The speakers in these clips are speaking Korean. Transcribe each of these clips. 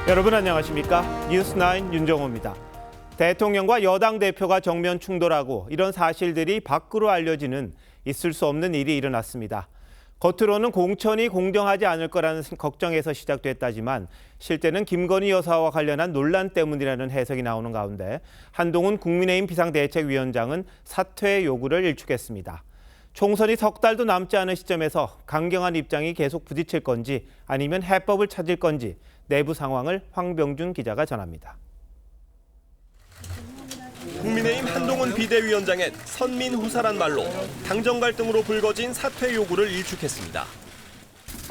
여러분 안녕하십니까? 뉴스9 윤정호입니다. 대통령과 여당 대표가 정면 충돌하고 이런 사실들이 밖으로 알려지는 있을 수 없는 일이 일어났습니다. 겉으로는 공천이 공정하지 않을 거라는 걱정에서 시작됐다지만 실제는 김건희 여사와 관련한 논란 때문이라는 해석이 나오는 가운데 한동훈 국민의힘 비상대책위원장은 사퇴 요구를 일축했습니다. 총선이 석 달도 남지 않은 시점에서 강경한 입장이 계속 부딪힐 건지 아니면 해법을 찾을 건지 내부 상황을 황병준 기자가 전합니다. 국민의힘 한동훈 비대위원장은 선민 후사란 말로 당정 갈등으로 불거진 사퇴 요구를 일축했습니다.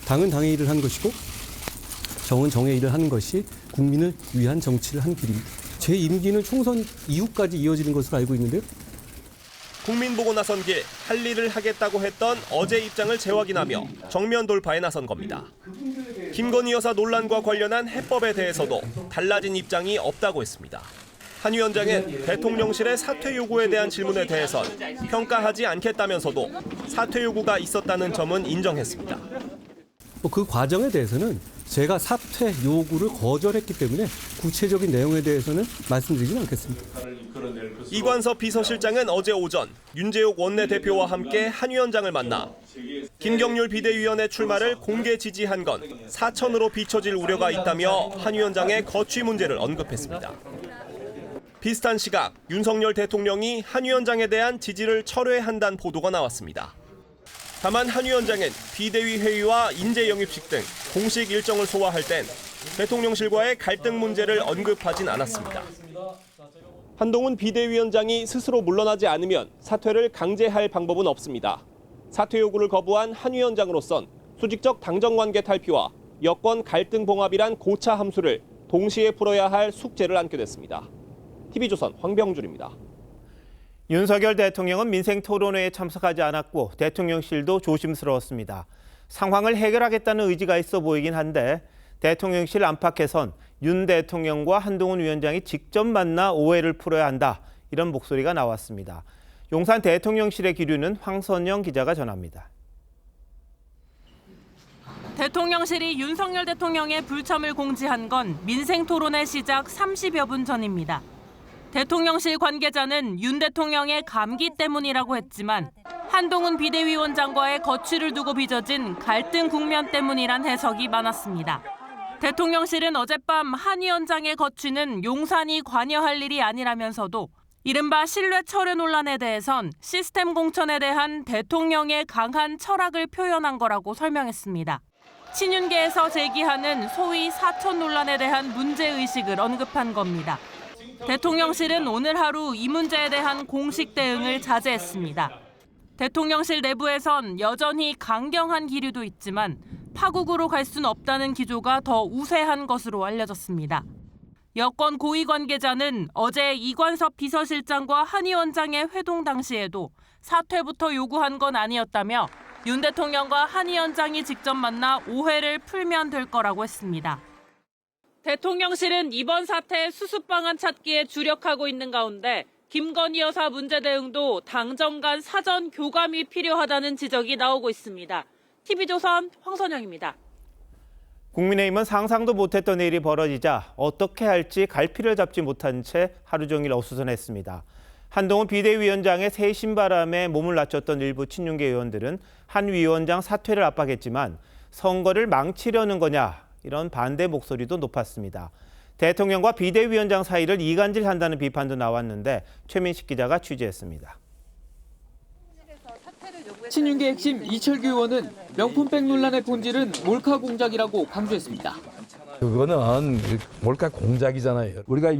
당은 당의 일을 한 것이고 정은 정의 일을 하는 것이 국민을 위한 정치를 한 길입니다. 제 임기는 총선 이후까지 이어지는 것으로 알고 있는데요. 국민 보고 나선 길, 할 일을 하겠다고 했던 어제 입장을 재확인하며 정면 돌파에 나선 겁니다. 김건희 여사 논란과 관련한 해법에 대해서도 달라진 입장이 없다고 했습니다. 한 위원장은 대통령실의 사퇴 요구에 대한 질문에 대해선 평가하지 않겠다면서도 사퇴 요구가 있었다는 점은 인정했습니다. 그 과정에 대해서는 제가 사퇴 요구를 거절했기 때문에 구체적인 내용에 대해서는 말씀드리진 않겠습니다. 이관섭 비서실장은 어제 오전 윤재욱 원내대표와 함께 한 위원장을 만나 김경률 비대위원의 출마를 공개 지지한 건 사천으로 비춰질 우려가 있다며 한 위원장의 거취 문제를 언급했습니다. 비슷한 시각 윤석열 대통령이 한 위원장에 대한 지지를 철회한다는 보도가 나왔습니다. 다만 한 위원장은 비대위 회의와 인재 영입식 등 공식 일정을 소화할 땐 대통령실과의 갈등 문제를 언급하진 않았습니다. 한동훈 비대위원장이 스스로 물러나지 않으면 사퇴를 강제할 방법은 없습니다. 사퇴 요구를 거부한 한 위원장으로선 수직적 당정관계 탈피와 여권 갈등 봉합이란 고차 함수를 동시에 풀어야 할 숙제를 안게 됐습니다. TV조선 황병준입니다. 윤석열 대통령은 민생 토론회에 참석하지 않았고 대통령실도 조심스러웠습니다. 상황을 해결하겠다는 의지가 있어 보이긴 한데 대통령실 안팎에선 윤 대통령과 한동훈 위원장이 직접 만나 오해를 풀어야 한다. 이런 목소리가 나왔습니다. 용산 대통령실의 기류는 황선영 기자가 전합니다. 대통령실이 윤석열 대통령의 불참을 공지한 건 민생 토론회 시작 30여 분 전입니다. 대통령실 관계자는 윤 대통령의 감기 때문이라고 했지만 한동훈 비대위원장과의 거취를 두고 빚어진 갈등 국면 때문이란 해석이 많았습니다. 대통령실은 어젯밤 한 위원장의 거취는 용산이 관여할 일이 아니라면서도 이른바 신뢰 철회 논란에 대해선 시스템 공천에 대한 대통령의 강한 철학을 표현한 거라고 설명했습니다. 친윤계에서 제기하는 소위 사천 논란에 대한 문제의식을 언급한 겁니다. 대통령실은 오늘 하루 이 문제에 대한 공식 대응을 자제했습니다. 대통령실 내부에선 여전히 강경한 기류도 있지만 파국으로 갈 수는 없다는 기조가 더 우세한 것으로 알려졌습니다. 여권 고위 관계자는 어제 이관섭 비서실장과 한 위원장의 회동 당시에도 사퇴부터 요구한 건 아니었다며 윤 대통령과 한 위원장이 직접 만나 오해를 풀면 될 거라고 했습니다. 대통령실은 이번 사태의 수습 방안 찾기에 주력하고 있는 가운데 김건희 여사 문제 대응도 당정 간 사전 교감이 필요하다는 지적이 나오고 있습니다. TV조선 황선영입니다. 국민의힘은 상상도 못했던 일이 벌어지자 어떻게 할지 갈피를 잡지 못한 채 하루 종일 어수선했습니다. 한동훈 비대위원장의 새 신바람에 몸을 낮췄던 일부 친윤계 의원들은 한 위원장 사퇴를 압박했지만 선거를 망치려는 거냐 이런 반대 목소리도 높았습니다. 대통령과 비대위원장 사이를 이간질한다는 비판도 나왔는데 최민식 기자가 취재했습니다. 친윤계 핵심 이철규 의원은 명품백 논란의 본질은 몰카 공작이라고 강조했습니다. 그거는 몰카 공작이잖아요. 우리가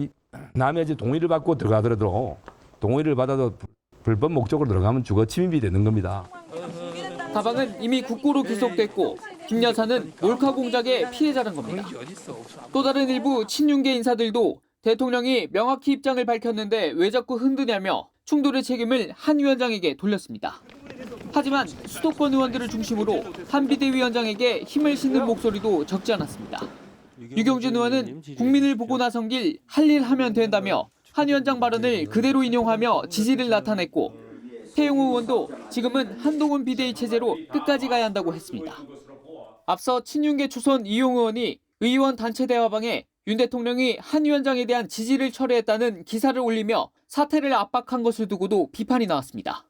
남의 동의를 받고 들어가더라도 동의를 받아도 불법 목적으로 들어가면 주거 침입이 되는 겁니다. 다방은 이미 국고로 기소됐고 김 여사는 몰카 공작의 피해자란 겁니다. 또 다른 일부 친윤계 인사들도 대통령이 명확히 입장을 밝혔는데 왜 자꾸 흔드냐며 충돌의 책임을 한 위원장에게 돌렸습니다. 하지만 수도권 의원들을 중심으로 한 비대위원장에게 힘을 싣는 목소리도 적지 않았습니다. 유경준 의원은 국민을 보고 나선 길 할 일 하면 된다며 한 위원장 발언을 그대로 인용하며 지지를 나타냈고 태용호 의원도 지금은 한동훈 비대위 체제로 끝까지 가야 한다고 했습니다. 앞서 친윤계 초선 이용 의원이 의원 단체 대화방에 윤 대통령이 한 위원장에 대한 지지를 철회했다는 기사를 올리며 사퇴를 압박한 것을 두고도 비판이 나왔습니다.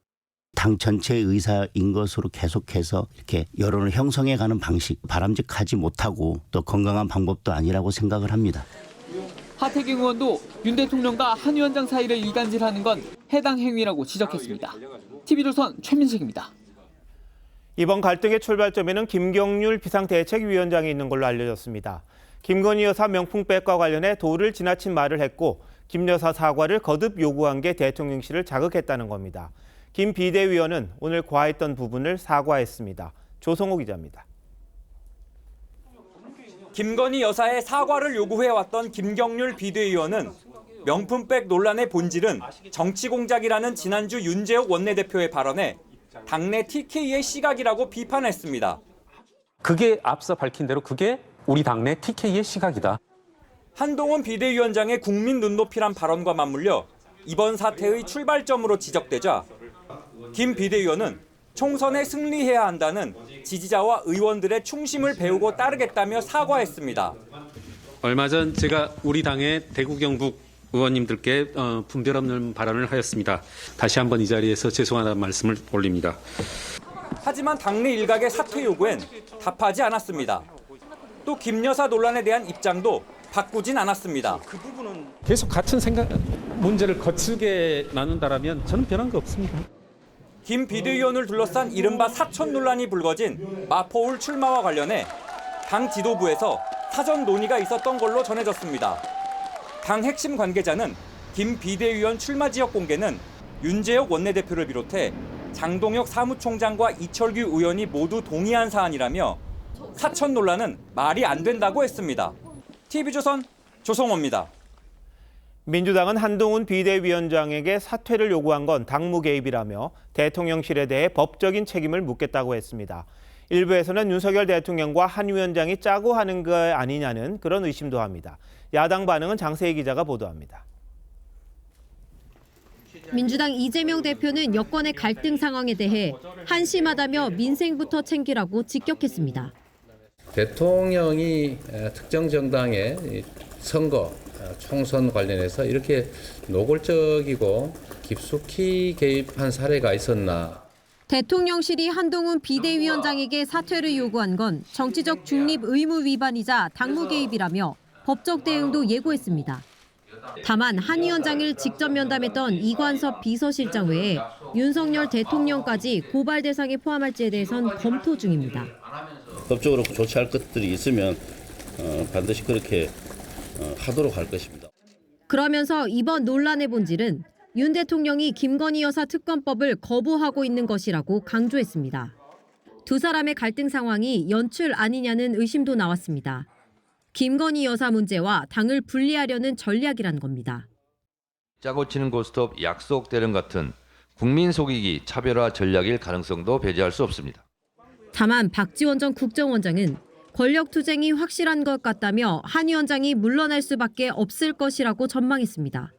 당 전체의 의사인 것으로 계속해서 이렇게 여론을 형성해가는 방식 바람직하지 못하고 또 건강한 방법도 아니라고 생각을 합니다. 하태경 의원도 윤 대통령과 한 위원장 사이를 이간질하는 건 해당 행위라고 지적했습니다. TV조선 최민식입니다. 이번 갈등의 출발점에는 김경률 비상대책위원장이 있는 걸로 알려졌습니다. 김건희 여사 명품백과 관련해 도를 지나친 말을 했고 김 여사 사과를 거듭 요구한 게 대통령실을 자극했다는 겁니다. 김 비대위원은 오늘 과했던 부분을 사과했습니다. 조성호 기자입니다. 김건희 여사의 사과를 요구해왔던 김경률 비대위원은 명품백 논란의 본질은 정치 공작이라는 지난주 윤재옥 원내대표의 발언에 당내 TK의 시각이라고 비판했습니다. 그게 앞서 밝힌 대로 그게 우리 당내 TK의 시각이다. 한동훈 비대위원장의 국민 눈높이란 발언과 맞물려 이번 사태의 출발점으로 지적되자 김 비대위원은 총선에 승리해야 한다는 지지자와 의원들의 충심을 배우고 따르겠다며 사과했습니다. 얼마 전 제가 우리 당의 대구 경북 의원님들께 분별 없는 발언을 하였습니다. 다시 한번 이 자리에서 죄송하다는 말씀을 올립니다. 하지만 당내 일각의 사퇴 요구엔 답하지 않았습니다. 또 김 여사 논란에 대한 입장도 바꾸진 않았습니다. 계속 같은 문제를 거칠게 나눈다라면 저는 변한 거 없습니다. 김 비대위원을 둘러싼 이른바 사천 논란이 불거진 마포울 출마와 관련해 당 지도부에서 사전 논의가 있었던 걸로 전해졌습니다. 당 핵심 관계자는 김 비대위원 출마 지역 공개는 윤재옥 원내대표를 비롯해 장동혁 사무총장과 이철규 의원이 모두 동의한 사안이라며 사천 논란은 말이 안 된다고 했습니다. TV조선 조성호입니다. 민주당은 한동훈 비대위원장에게 사퇴를 요구한 건 당무 개입이라며 대통령실에 대해 법적인 책임을 묻겠다고 했습니다. 일부에서는 윤석열 대통령과 한 위원장이 짜고 하는 거 아니냐는 그런 의심도 합니다. 야당 반응은 장세희 기자가 보도합니다. 민주당 이재명 대표는 여권의 갈등 상황에 대해 한심하다며 민생부터 챙기라고 직격했습니다. 대통령이 특정 정당의 선거, 총선 관련해서 이렇게 노골적이고 깊숙이 개입한 사례가 있었나. 대통령실이 한동훈 비대위원장에게 사퇴를 요구한 건 정치적 중립 의무 위반이자 당무 개입이라며 법적 대응도 예고했습니다. 다만 한 위원장을 직접 면담했던 이관섭 비서실장 외에 윤석열 대통령까지 고발 대상에 포함할지에 대해선 검토 중입니다. 법적으로 조치할 것들이 있으면 반드시 그렇게 하도록 할 것입니다. 그러면서 이번 논란의 본질은 윤 대통령이 김건희 여사 특검법을 거부하고 있는 것이라고 강조했습니다. 두 사람의 갈등 상황이 연출 아니냐는 의심도 나왔습니다. 김건희 여사 문제와 당을 분리하려는 전략이란 겁니다. 짜고 치는 고스톱 약속 대련 같은 국민 속이기 차별화 전략일 가능성도 배제할 수 없습니다. 다만 박지원 전 국정원장은 권력 투쟁이 확실한 것 같다며 한 위원장이 물러날 수밖에 없을 것이라고 전망했습니다.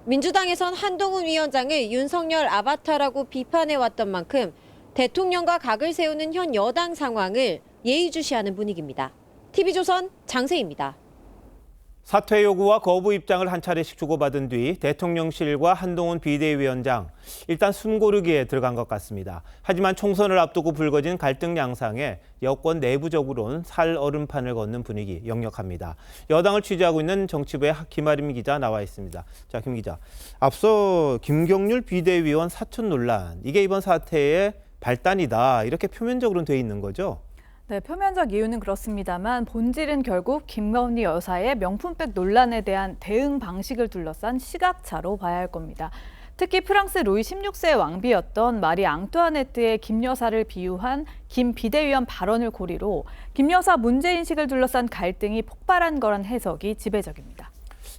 민주당에선 한동훈 위원장을 윤석열 아바타라고 비판해왔던 만큼 대통령과 각을 세우는 현 여당 상황을 예의주시하는 분위기입니다. TV조선 장세희입니다. 사퇴 요구와 거부 입장을 한 차례씩 주고받은 뒤 대통령실과 한동훈 비대위원장 일단 숨고르기에 들어간 것 같습니다. 하지만 총선을 앞두고 불거진 갈등 양상에 여권 내부적으로는 살얼음판을 걷는 분위기 역력합니다. 여당을 취재하고 있는 정치부의 김아림 기자 나와 있습니다. 자, 김 기자. 앞서 김경률 비대위원 사천 논란, 이게 이번 사태의 발단이다. 이렇게 표면적으로는 돼 있는 거죠? 네, 표면적 이유는 그렇습니다만 본질은 결국 김건희 여사의 명품백 논란에 대한 대응 방식을 둘러싼 시각차로 봐야 할 겁니다. 특히 프랑스 루이 16세의 왕비였던 마리 앙투아네트의 김 여사를 비유한 김 비대위원 발언을 고리로 김 여사 문제인식을 둘러싼 갈등이 폭발한 거란 해석이 지배적입니다.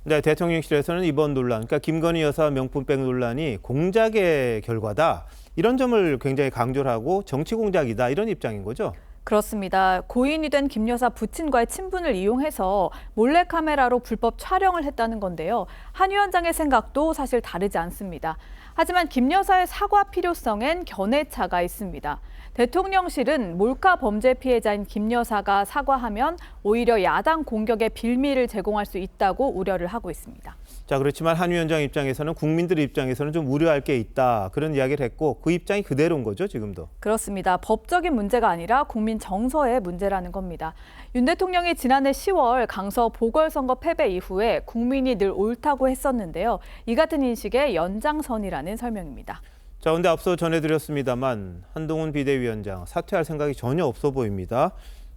네, 대통령실에서는 이번 논란, 그러니까 김건희 여사 명품백 논란이 공작의 결과다. 이런 점을 굉장히 강조를 하고 정치 공작이다. 이런 입장인 거죠? 그렇습니다. 고인이 된 김 여사 부친과의 친분을 이용해서 몰래카메라로 불법 촬영을 했다는 건데요. 한 위원장의 생각도 사실 다르지 않습니다. 하지만 김 여사의 사과 필요성엔 견해차가 있습니다. 대통령실은 몰카 범죄 피해자인 김 여사가 사과하면 오히려 야당 공격에 빌미를 제공할 수 있다고 우려를 하고 있습니다. 자, 그렇지만 한 위원장 입장에서는 국민들 입장에서는 좀 우려할 게 있다. 그런 이야기를 했고 그 입장이 그대로인 거죠, 지금도. 그렇습니다. 법적인 문제가 아니라 국민 정서의 문제라는 겁니다. 윤 대통령이 지난해 10월 강서 보궐선거 패배 이후에 국민이 늘 옳다고 했었는데요. 이 같은 인식의 연장선이라는 설명입니다. 자, 근데 앞서 전해드렸습니다만 한동훈 비대위원장 사퇴할 생각이 전혀 없어 보입니다.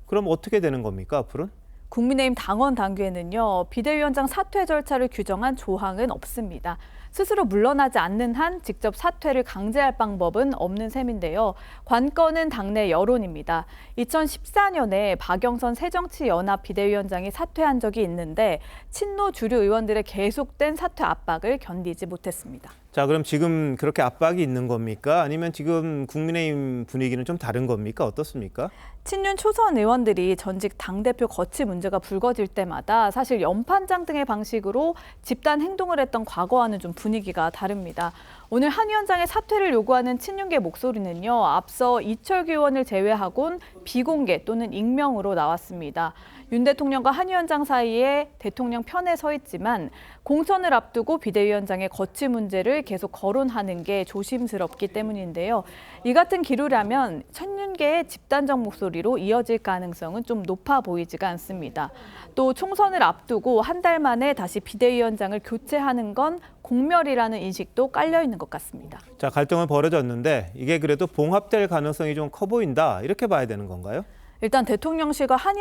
그럼 어떻게 되는 겁니까, 앞으로는? 국민의힘 당원 당규에는요, 비대위원장 사퇴 절차를 규정한 조항은 없습니다. 스스로 물러나지 않는 한 직접 사퇴를 강제할 방법은 없는 셈인데요. 관건은 당내 여론입니다. 2014년에 박영선 새정치연합 비대위원장이 사퇴한 적이 있는데 친노 주류 의원들의 계속된 사퇴 압박을 견디지 못했습니다. 자, 그럼 지금 그렇게 압박이 있는 겁니까? 아니면 지금 국민의힘 분위기는 좀 다른 겁니까? 어떻습니까? 친윤 초선 의원들이 전직 당대표 거취 문제가 불거질 때마다 사실 연판장 등의 방식으로 집단 행동을 했던 과거와는 좀 분위기가 다릅니다. 오늘 한 위원장의 사퇴를 요구하는 친윤계 목소리는요, 앞서 이철규 의원을 제외하곤 비공개 또는 익명으로 나왔습니다. 윤 대통령과 한 위원장 사이에 대통령 편에 서 있지만 공천을 앞두고 비대위원장의 거취 문제를 계속 거론하는 게 조심스럽기 때문인데요. 이 같은 기류라면 친윤계의 집단적 목소리로 이어질 가능성은 좀 높아 보이지가 않습니다. 또 총선을 앞두고 한 달 만에 다시 비대위원장을 교체하는 건 공멸이라는 인식도 깔려 있는 것 같습니다. 자, 갈등은 벌어졌는데 이게 그래도 봉합될 가능성이 좀 커 보인다. 이렇게 봐야 되는 건가요? 일단 대통령실과 한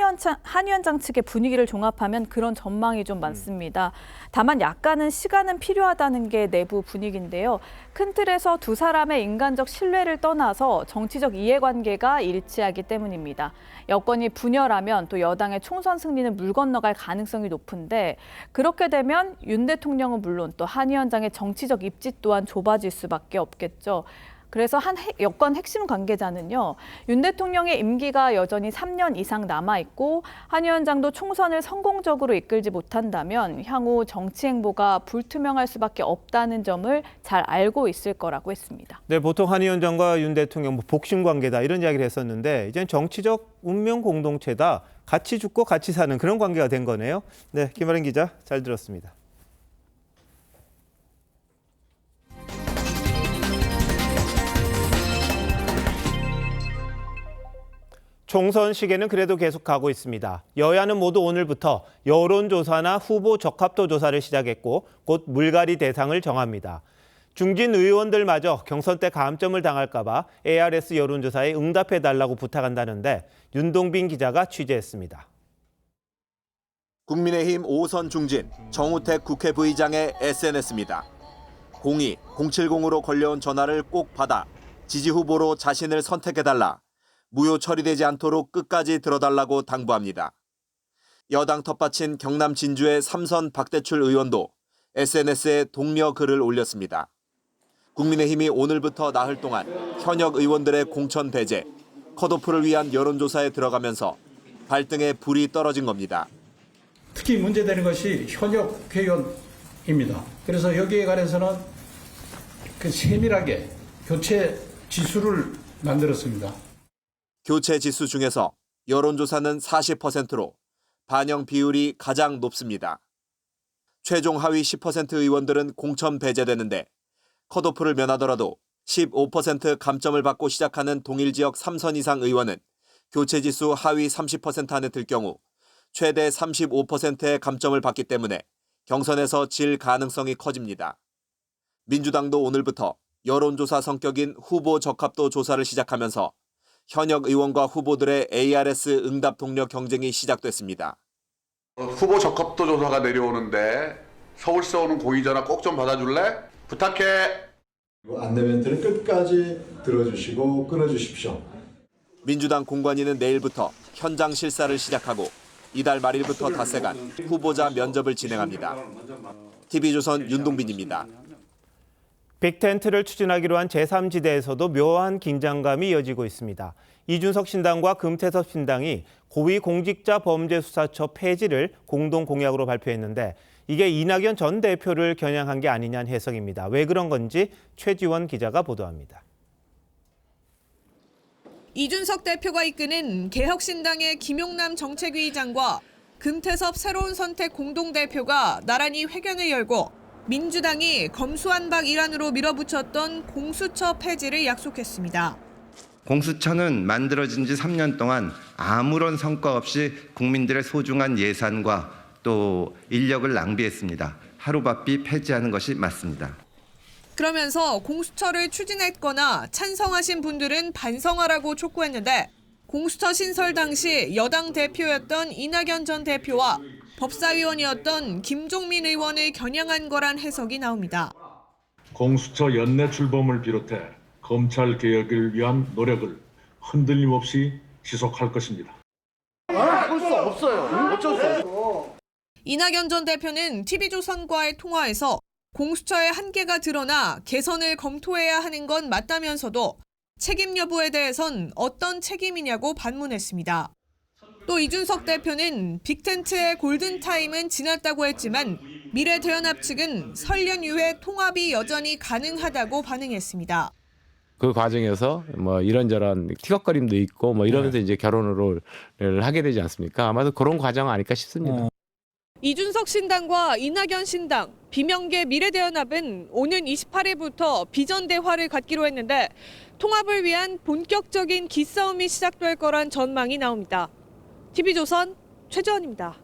위원장 측의 분위기를 종합하면 그런 전망이 좀 많습니다. 다만 약간은 시간은 필요하다는 게 내부 분위기인데요. 큰 틀에서 두 사람의 인간적 신뢰를 떠나서 정치적 이해관계가 일치하기 때문입니다. 여건이 분열하면 또 여당의 총선 승리는 물 건너갈 가능성이 높은데 그렇게 되면 윤 대통령은 물론 또 한 위원장의 정치적 입지 또한 좁아질 수밖에 없겠죠. 그래서 한 여권 핵심 관계자는요, 윤 대통령의 임기가 여전히 3년 이상 남아있고 한 위원장도 총선을 성공적으로 이끌지 못한다면 향후 정치 행보가 불투명할 수밖에 없다는 점을 잘 알고 있을 거라고 했습니다. 네, 보통 한 위원장과 윤 대통령 복심 관계다 이런 이야기를 했었는데 이제는 정치적 운명 공동체다. 같이 죽고 같이 사는 그런 관계가 된 거네요. 네, 김아린 기자 잘 들었습니다. 총선 시계는 그래도 계속 가고 있습니다. 여야는 모두 오늘부터 여론조사나 후보 적합도 조사를 시작했고 곧 물갈이 대상을 정합니다. 중진 의원들마저 경선 때 감점을 당할까 봐 ARS 여론조사에 응답해달라고 부탁한다는데 윤동빈 기자가 취재했습니다. 국민의힘 5선 중진 정우택 국회 부의장의 SNS입니다. 02-070으로 걸려온 전화를 꼭 받아 지지 후보로 자신을 선택해달라. 무효 처리되지 않도록 끝까지 들어달라고 당부합니다. 여당 텃밭인 경남 진주의 3선 박대출 의원도 SNS에 독려 글을 올렸습니다. 국민의힘이 오늘부터 나흘 동안 현역 의원들의 공천 배제, 컷오프를 위한 여론조사에 들어가면서 발등에 불이 떨어진 겁니다. 특히 문제되는 것이 현역 회원입니다. 그래서 여기에 관해서는 세밀하게 교체 지수를 만들었습니다. 교체 지수 중에서 여론조사는 40%로 반영 비율이 가장 높습니다. 최종 하위 10% 의원들은 공천 배제되는데 컷오프를 면하더라도 15% 감점을 받고 시작하는 동일 지역 3선 이상 의원은 교체 지수 하위 30% 안에 들 경우 최대 35%의 감점을 받기 때문에 경선에서 질 가능성이 커집니다. 민주당도 오늘부터 여론조사 성격인 후보 적합도 조사를 시작하면서 현역 의원과 후보들의 ARS 응답 동력 경쟁이 시작됐습니다. 후보 적합도 조사가 내려오는데 서울시 오는 공의전화 꼭 좀 받아줄래? 부탁해. 안내 멘트는 끝까지 들어주시고 끊어주십시오. 민주당 공관위는 내일부터 현장 실사를 시작하고 이달 말일부터 닷새간 후보자 면접을 진행합니다. TV조선 윤동빈입니다. 빅텐트를 추진하기로 한 제3지대에서도 묘한 긴장감이 이어지고 있습니다. 이준석 신당과 금태섭 신당이 고위공직자범죄수사처 폐지를 공동 공약으로 발표했는데 이게 이낙연 전 대표를 겨냥한 게 아니냐는 해석입니다. 왜 그런 건지 최지원 기자가 보도합니다. 이준석 대표가 이끄는 개혁신당의 김용남 정책위의장과 금태섭 새로운 선택 공동대표가 나란히 회견을 열고 민주당이 검수완박 일환으로 밀어붙였던 공수처 폐지를 약속했습니다. 공수처는 만들어진 지 3년 동안 아무런 성과 없이 국민들의 소중한 예산과 또 인력을 낭비했습니다. 하루바삐 폐지하는 것이 맞습니다. 그러면서 공수처를 추진했거나 찬성하신 분들은 반성하라고 촉구했는데 공수처 신설 당시 여당 대표였던 이낙연 전 대표와 법사위원이었던 김종민 의원을 겨냥한 거란 해석이 나옵니다. 공수처 연내 출범을 비롯해 검찰 개혁을 위한 노력을 흔들림 없이 지속할 것입니다. 바꿀 수 없어요. 어쩔 수 없어. 이낙연 전 대표는 TV조선과의 통화에서 공수처의 한계가 드러나 개선을 검토해야 하는 건 맞다면서도 책임 여부에 대해선 어떤 책임이냐고 반문했습니다. 또 이준석 대표는 빅텐트의 골든타임은 지났다고 했지만 미래대연합 측은 설 연휴에 통합이 여전히 가능하다고 반응했습니다. 그 과정에서 뭐 이런저런 티격거림도 있고 뭐 이러면서 이제 결혼을 하게 되지 않습니까? 아마도 그런 과정 아닐까 싶습니다. 이준석 신당과 이낙연 신당, 비명계 미래대연합은 오는 28일부터 비전 대화를 갖기로 했는데 통합을 위한 본격적인 기싸움이 시작될 거란 전망이 나옵니다. TV조선 최지원입니다.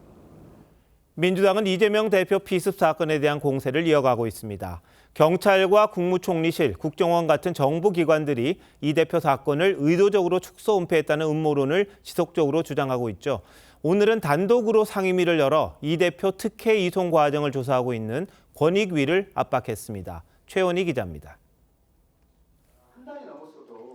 민주당은 이재명 대표 피습 사건에 대한 공세를 이어가고 있습니다. 경찰과 국무총리실, 국정원 같은 정부 기관들이 이 대표 사건을 의도적으로 축소 은폐했다는 음모론을 지속적으로 주장하고 있죠. 오늘은 단독으로 상임위를 열어 이 대표 특혜 이송 과정을 조사하고 있는 권익위를 압박했습니다. 최원희 기자입니다.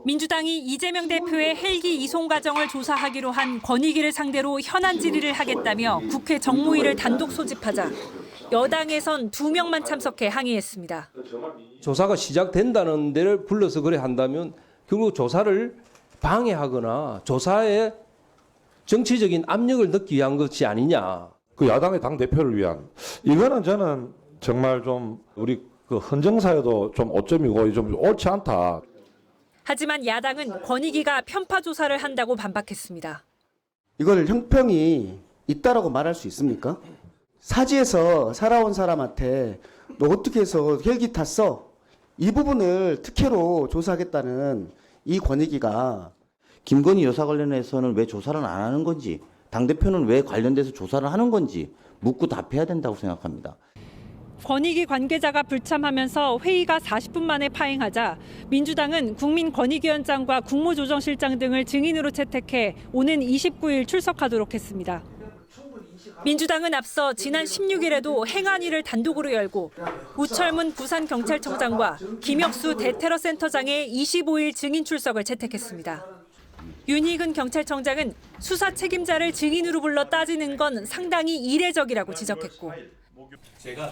민주당이 이재명 대표의 헬기 이송 과정을 조사하기로 한 권익위를 상대로 현안 질의를 하겠다며 국회 정무위를 단독 소집하자 여당에선 2명만 참석해 항의했습니다. 조사가 시작된다는 데를 불러서 그래 한다면 결국 조사를 방해하거나 조사에 정치적인 압력을 넣기 위한 것이 아니냐. 그 야당의 당 대표를 위한 이거는 저는 정말 좀 우리 그 헌정사에도 좀 오점이고 좀 옳지 않다. 하지만 야당은 권익위가 편파 조사를 한다고 반박했습니다. 이걸 형평이 있다라고 말할 수 있습니까? 사지에서 살아온 사람한테 너 어떻게 해서 헬기 탔어? 이 부분을 특혜로 조사하겠다는 이 권익위가 김건희 여사 관련해서는 왜 조사를 안 하는 건지, 당대표는 왜 관련돼서 조사를 하는 건지 묻고 답해야 된다고 생각합니다. 권익위 관계자가 불참하면서 회의가 40분 만에 파행하자 민주당은 국민권익위원장과 국무조정실장 등을 증인으로 채택해 오는 29일 출석하도록 했습니다. 민주당은 앞서 지난 16일에도 행안위를 단독으로 열고 우철문 부산경찰청장과 김혁수 대테러센터장의 25일 증인 출석을 채택했습니다. 윤희근 경찰청장은 수사 책임자를 증인으로 불러 따지는 건 상당히 이례적이라고 지적했고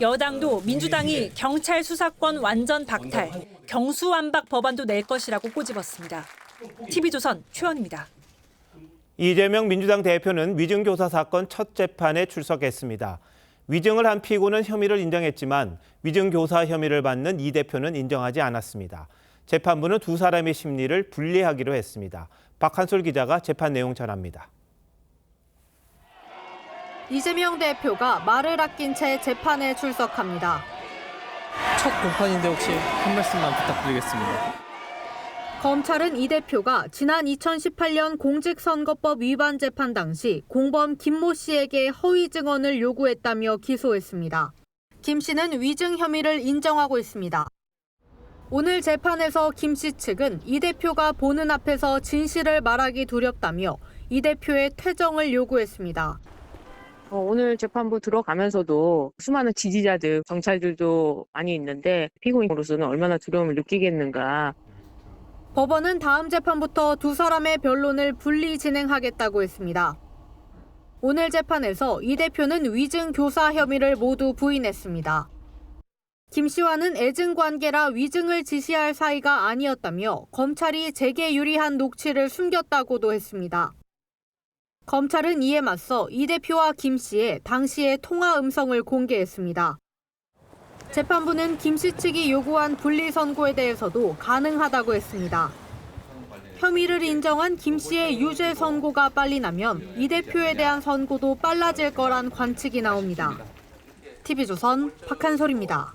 여당도 민주당이 경찰 수사권 완전 박탈, 경수완박 법안도 낼 것이라고 꼬집었습니다. TV조선 최원입니다. 이재명 민주당 대표는 위증교사 사건 첫 재판에 출석했습니다. 위증을 한 피고는 혐의를 인정했지만 위증교사 혐의를 받는 이 대표는 인정하지 않았습니다. 재판부는 두 사람의 심리를 분리하기로 했습니다. 박한솔 기자가 재판 내용 전합니다. 이재명 대표가 말을 아낀 채 재판에 출석합니다. 첫 공판인데 혹시 한 말씀만 부탁드리겠습니다. 검찰은 이 대표가 지난 2018년 공직선거법 위반 재판 당시 공범 김모 씨에게 허위 증언을 요구했다며 기소했습니다. 김 씨는 위증 혐의를 인정하고 있습니다. 오늘 재판에서 김 씨 측은 이 대표가 보는 앞에서 진실을 말하기 두렵다며 이 대표의 퇴정을 요구했습니다. 오늘 재판부 들어가면서도 수많은 지지자들, 경찰들도 많이 있는데 피고인으로서는 얼마나 두려움을 느끼겠는가. 법원은 다음 재판부터 두 사람의 변론을 분리 진행하겠다고 했습니다. 오늘 재판에서 이 대표는 위증 교사 혐의를 모두 부인했습니다. 김 씨와는 애증 관계라 위증을 지시할 사이가 아니었다며 검찰이 재계 유리한 녹취를 숨겼다고도 했습니다. 검찰은 이에 맞서 이 대표와 김 씨의 당시의 통화 음성을 공개했습니다. 재판부는 김 씨 측이 요구한 분리 선고에 대해서도 가능하다고 했습니다. 혐의를 인정한 김 씨의 유죄 선고가 빨리 나면 이 대표에 대한 선고도 빨라질 거란 관측이 나옵니다. TV조선 박한솔입니다.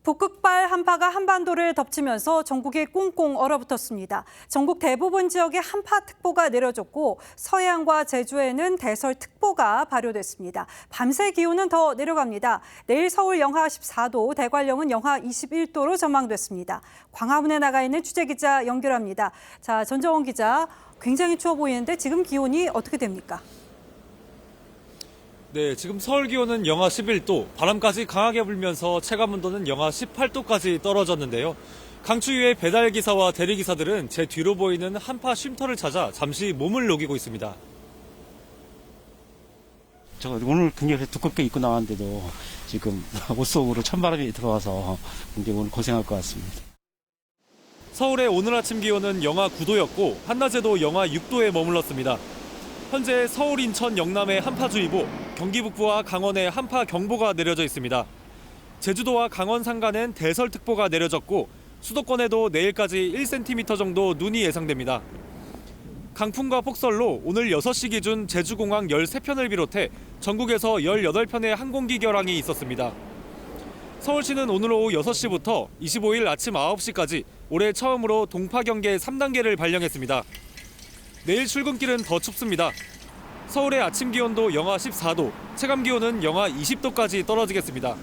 북극발 한파가 한반도를 덮치면서 전국이 꽁꽁 얼어붙었습니다. 전국 대부분 지역에 한파특보가 내려졌고 서해안과 제주에는 대설특보가 발효됐습니다. 밤새 기온은 더 내려갑니다. 내일 서울 영하 14도, 대관령은 영하 21도로 전망됐습니다. 광화문에 나가 있는 취재기자 연결합니다. 자, 전정원 기자, 굉장히 추워 보이는데 지금 기온이 어떻게 됩니까? 네, 지금 서울 기온은 영하 11도, 바람까지 강하게 불면서 체감온도는 영하 18도까지 떨어졌는데요. 강추위에 배달기사와 대리기사들은 제 뒤로 보이는 한파 쉼터를 찾아 잠시 몸을 녹이고 있습니다. 저 오늘 굉장히 두껍게 입고 나왔는데도 지금 옷 속으로 찬바람이 들어와서 굉장히 오늘 고생할 것 같습니다. 서울의 오늘 아침 기온은 영하 9도였고 한낮에도 영하 6도에 머물렀습니다. 현재 서울, 인천, 영남에 한파주의보, 경기 북부와 강원에 한파경보가 내려져 있습니다. 제주도와 강원 산간엔 대설특보가 내려졌고 수도권에도 내일까지 1cm 정도 눈이 예상됩니다. 강풍과 폭설로 오늘 6시 기준 제주공항 13편을 비롯해 전국에서 18편의 항공기 결항이 있었습니다. 서울시는 오늘 오후 6시부터 25일 아침 9시까지 올해 처음으로 동파경계 3단계를 발령했습니다. 내일 출근길은 더 춥습니다. 서울의 아침 기온도 영하 14도, 체감 기온은 영하 20도까지 떨어지겠습니다.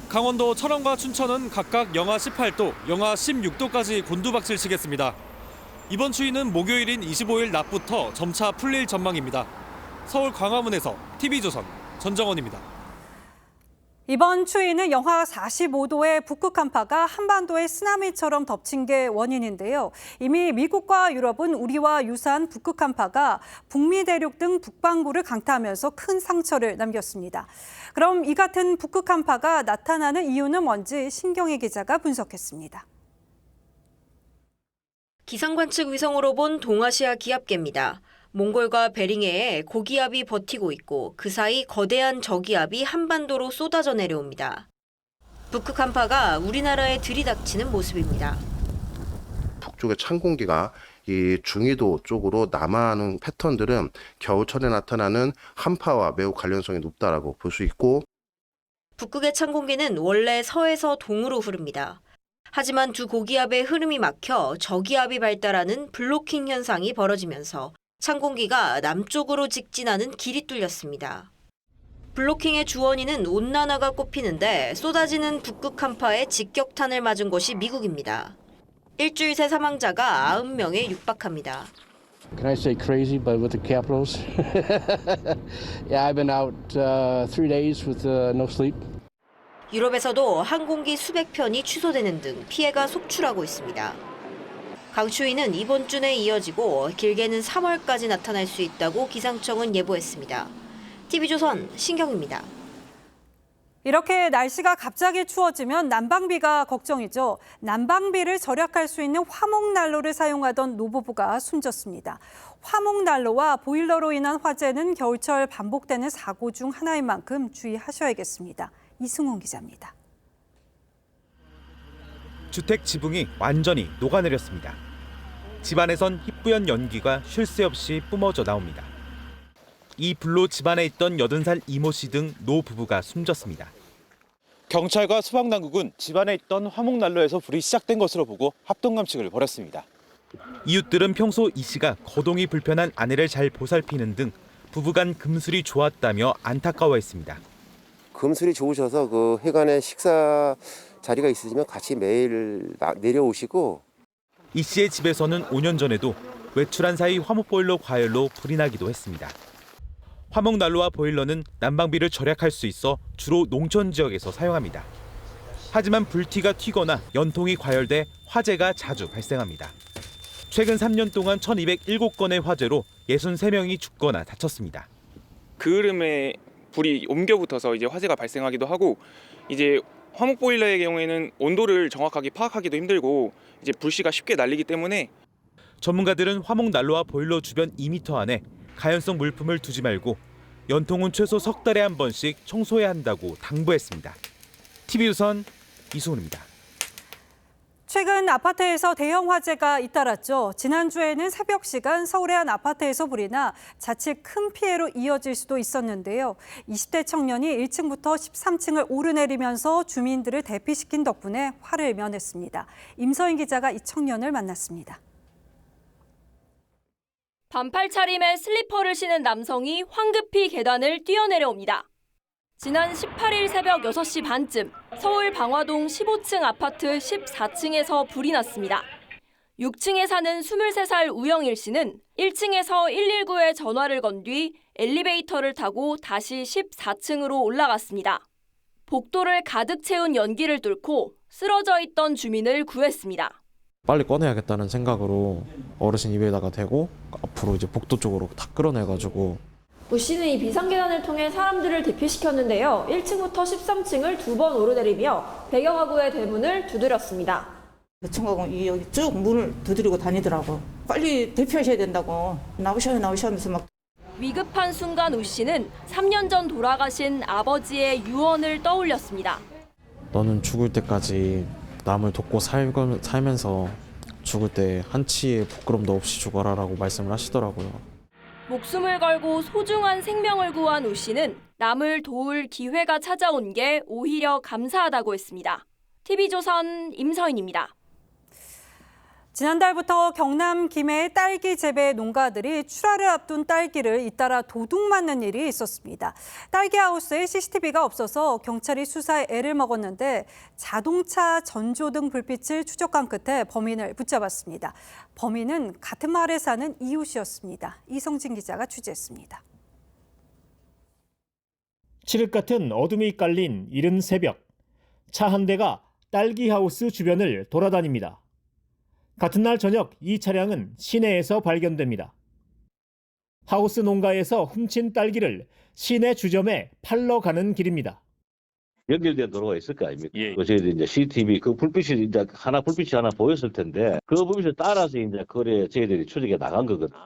강원도 철원과 춘천은 각각 영하 18도, 영하 16도까지 곤두박질 치겠습니다. 이번 추위는 목요일인 25일 낮부터 점차 풀릴 전망입니다. 서울 광화문에서 TV조선 전정원입니다. 이번 추위는 영하 45도의 북극 한파가 한반도의 쓰나미처럼 덮친 게 원인인데요. 이미 미국과 유럽은 우리와 유사한 북극 한파가 북미 대륙 등 북반구를 강타하면서 큰 상처를 남겼습니다. 그럼 이 같은 북극 한파가 나타나는 이유는 뭔지 신경희 기자가 분석했습니다. 기상관측 위성으로 본 동아시아 기압계입니다. 몽골과 베링해에 고기압이 버티고 있고 그 사이 거대한 저기압이 한반도로 쏟아져 내려옵니다. 북극 한파가 우리나라에 들이닥치는 모습입니다. 북쪽의 찬 공기가 이 중위도 쪽으로 남하하는 패턴들은 겨울철에 나타나는 한파와 매우 관련성이 높다라고 볼 수 있고, 북극의 찬 공기는 원래 서에서 동으로 흐릅니다. 하지만 두 고기압의 흐름이 막혀 저기압이 발달하는 블로킹 현상이 벌어지면서 찬 공기가 남쪽으로 직진하는 길이 뚫렸습니다. 블로킹의 주원인은 온난화가 꼽히는데 쏟아지는 북극 한파에 직격탄을 맞은 것이 미국입니다. 일주일 새 사망자가 90명에 육박합니다. Can I say crazy, but with the capitals? Yeah, I've been out 3 days with no sleep. 유럽에서도 항공기 수백 편이 취소되는 등 피해가 속출하고 있습니다. 강추위는 이번 주 내에 이어지고 길게는 3월까지 나타날 수 있다고 기상청은 예보했습니다. TV조선 신경입니다. 이렇게 날씨가 갑자기 추워지면 난방비가 걱정이죠. 난방비를 절약할 수 있는 화목난로를 사용하던 노부부가 숨졌습니다. 화목난로와 보일러로 인한 화재는 겨울철 반복되는 사고 중 하나인 만큼 주의하셔야겠습니다. 이승훈 기자입니다. 주택 지붕이 완전히 녹아내렸습니다. 집안에선 희뿌연 연기가 쉴 새 없이 뿜어져 나옵니다. 이 불로 집안에 있던 80살 이모 씨 등 노 부부가 숨졌습니다. 경찰과 소방당국은 집안에 있던 화목난로에서 불이 시작된 것으로 보고 합동감식을 벌였습니다. 이웃들은 평소 이 씨가 거동이 불편한 아내를 잘 보살피는 등 부부간 금술이 좋았다며 안타까워했습니다. 금술이 좋으셔서 그 회관에 식사 자리가 있으시면 같이 매일 내려오시고, 이 씨의 집에서는 5년 전에도 외출한 사이 화목보일러 과열로 불이 나기도 했습니다. 화목난로와 보일러는 난방비를 절약할 수 있어 주로 농촌 지역에서 사용합니다. 하지만 불티가 튀거나 연통이 과열돼 화재가 자주 발생합니다. 최근 3년 동안 1207건의 화재로 63명이 죽거나 다쳤습니다. 그 흐름에 불이 옮겨 붙어서 이제 화재가 발생하기도 하고, 이제 화목 보일러의 경우에는 온도를 정확하게 파악하기도 힘들고 이제 불씨가 쉽게 날리기 때문에 전문가들은 화목 난로와 보일러 주변 2m 안에 가연성 물품을 두지 말고 연통은 최소 석 달에 한 번씩 청소해야 한다고 당부했습니다. TV조선 이승훈입니다. 최근 아파트에서 대형 화재가 잇따랐죠. 지난주에는 새벽 시간 서울의 한 아파트에서 불이 나 자칫 큰 피해로 이어질 수도 있었는데요. 20대 청년이 1층부터 13층을 오르내리면서 주민들을 대피시킨 덕분에 화를 면했습니다. 임서인 기자가 이 청년을 만났습니다. 반팔 차림에 슬리퍼를 신은 남성이 황급히 계단을 뛰어내려옵니다. 지난 18일 새벽 6시 반쯤 서울 방화동 15층 아파트 14층에서 불이 났습니다. 6층에 사는 23살 우영일 씨는 1층에서 119에 전화를 건 뒤 엘리베이터를 타고 다시 14층으로 올라갔습니다. 복도를 가득 채운 연기를 뚫고 쓰러져 있던 주민을 구했습니다. 빨리 꺼내야겠다는 생각으로 어르신 입에다가 대고 앞으로 이제 복도 쪽으로 다 끌어내가지고 우 씨는 이 비상계단을 통해 사람들을 대피시켰는데요. 1층부터 13층을 2번 오르내리며 배경화구의 대문을 두드렸습니다. 청각은 여기 쭉 문을 두드리고 다니더라고. 빨리 대피하셔야 된다고. 나오셔 하면서 막. 위급한 순간 우 씨는 3년 전 돌아가신 아버지의 유언을 떠올렸습니다. 너는 죽을 때까지 남을 돕고 살면서 죽을 때 한치의 부끄럼도 없이 죽어라라고 말씀을 하시더라고요. 목숨을 걸고 소중한 생명을 구한 우 씨는 남을 도울 기회가 찾아온 게 오히려 감사하다고 했습니다. TV조선 임서인입니다. 지난달부터 경남 김해의 딸기 재배 농가들이 출하를 앞둔 딸기를 잇따라 도둑 맞는 일이 있었습니다. 딸기 하우스에 CCTV가 없어서 경찰이 수사에 애를 먹었는데 자동차 전조등 불빛을 추적한 끝에 범인을 붙잡았습니다. 범인은 같은 마을에 사는 이웃이었습니다. 이성진 기자가 취재했습니다. 칠흑 같은 어둠이 깔린 이른 새벽, 차 한 대가 딸기 하우스 주변을 돌아다닙니다. 같은 날 저녁 이 차량은 시내에서 발견됩니다. 하우스 농가에서 훔친 딸기를 시내 주점에 팔러 가는 길입니다. 연결된 도로가 있을 거 아닙니까? 저희들 이제 CCTV 그 불빛이 이제 불빛이 하나 보였을 텐데 그 불빛을 따라서 이제 거리에 저희들이 추적해 나간 거거든.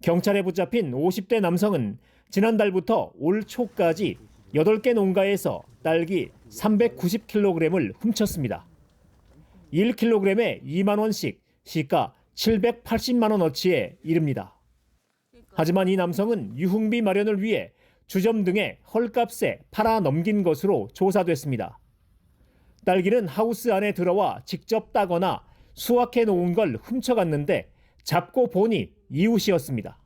경찰에 붙잡힌 50대 남성은 지난달부터 올 초까지 8개 농가에서 딸기 390kg을 훔쳤습니다. 1kg에 2만 원씩, 시가 780만 원어치에 이릅니다. 하지만 이 남성은 유흥비 마련을 위해 주점 등에 헐값에 팔아 넘긴 것으로 조사됐습니다. 딸기는 하우스 안에 들어와 직접 따거나 수확해 놓은 걸 훔쳐갔는데 잡고 보니 이웃이었습니다.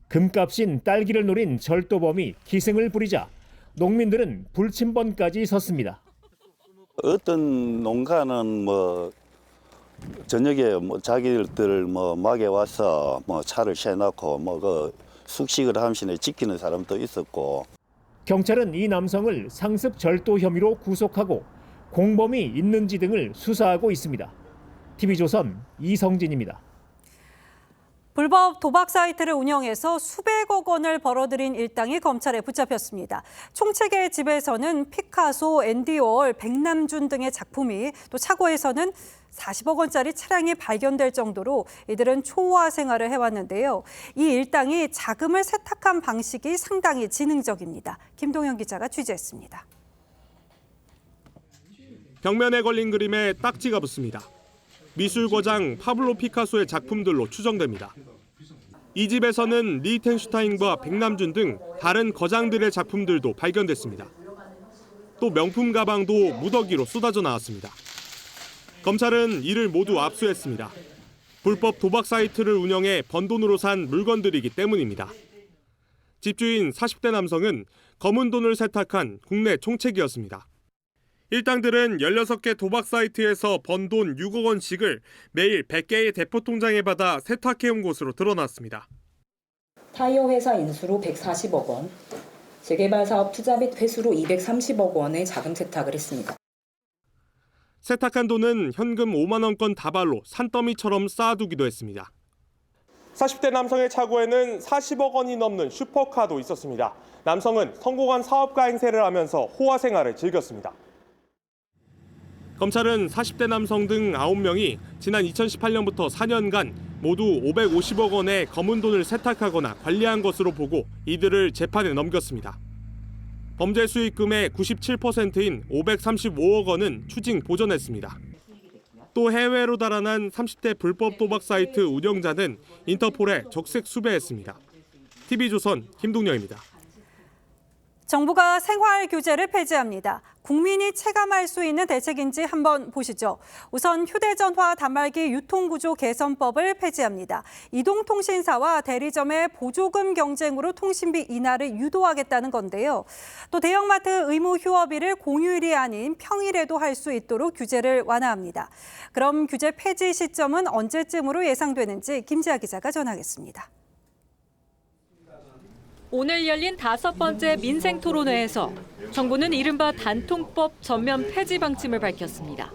금값인 딸기를 노린 절도범이 기승을 부리자 농민들은 불침번까지 섰습니다. 어떤 농가는 저녁에 자기들 막에 와서 차를 세놓고 그 숙식을 하면서 지키는 사람도 있었고. 경찰은 이 남성을 상습 절도 혐의로 구속하고 공범이 있는지 등을 수사하고 있습니다. TV조선 이성진입니다. 불법 도박 사이트를 운영해서 수백억 원을 벌어들인 일당이 검찰에 붙잡혔습니다. 총책의 집에서는 피카소, 앤디 워홀, 백남준 등의 작품이, 또 차고에서는 40억 원짜리 차량이 발견될 정도로 이들은 초호화 생활을 해왔는데요. 이 일당이 자금을 세탁한 방식이 상당히 지능적입니다. 김동현 기자가 취재했습니다. 벽면에 걸린 그림에 딱지가 붙습니다. 미술거장 파블로 피카소의 작품들로 추정됩니다. 이 집에서는 리텐슈타인과 백남준 등 다른 거장들의 작품들도 발견됐습니다. 또 명품 가방도 무더기로 쏟아져 나왔습니다. 검찰은 이를 모두 압수했습니다. 불법 도박 사이트를 운영해 번 돈으로 산 물건들이기 때문입니다. 집주인 40대 남성은 검은 돈을 세탁한 국내 총책이었습니다. 일당들은 16개 도박 사이트에서 번 돈 6억 원씩을 매일 100개의 대포 통장에 받아 세탁해온 것으로 드러났습니다. 타이어 회사 인수로 140억 원, 재개발 사업 투자 및 회수로 230억 원의 자금 세탁을 했습니다. 세탁한 돈은 현금 5만 원권 다발로 산더미처럼 쌓아두기도 했습니다. 40대 남성의 차고에는 40억 원이 넘는 슈퍼카도 있었습니다. 남성은 성공한 사업가 행세를 하면서 호화 생활을 즐겼습니다. 검찰은 40대 남성 등 9명이 지난 2018년부터 4년간 모두 550억 원의 검은 돈을 세탁하거나 관리한 것으로 보고 이들을 재판에 넘겼습니다. 범죄 수익금의 97%인 535억 원은 추징 보전했습니다. 또 해외로 달아난 30대 불법 도박 사이트 운영자는 인터폴에 적색 수배했습니다. TV조선 김동영입니다. 정부가 생활 규제를 폐지합니다. 국민이 체감할 수 있는 대책인지 한번 보시죠. 우선 휴대전화 단말기 유통구조 개선법을 폐지합니다. 이동통신사와 대리점의 보조금 경쟁으로 통신비 인하를 유도하겠다는 건데요. 또 대형마트 의무 휴업일을 공휴일이 아닌 평일에도 할 수 있도록 규제를 완화합니다. 그럼 규제 폐지 시점은 언제쯤으로 예상되는지 김지아 기자가 전하겠습니다. 오늘 열린 5번째 민생토론회에서 정부는 이른바 단통법 전면 폐지 방침을 밝혔습니다.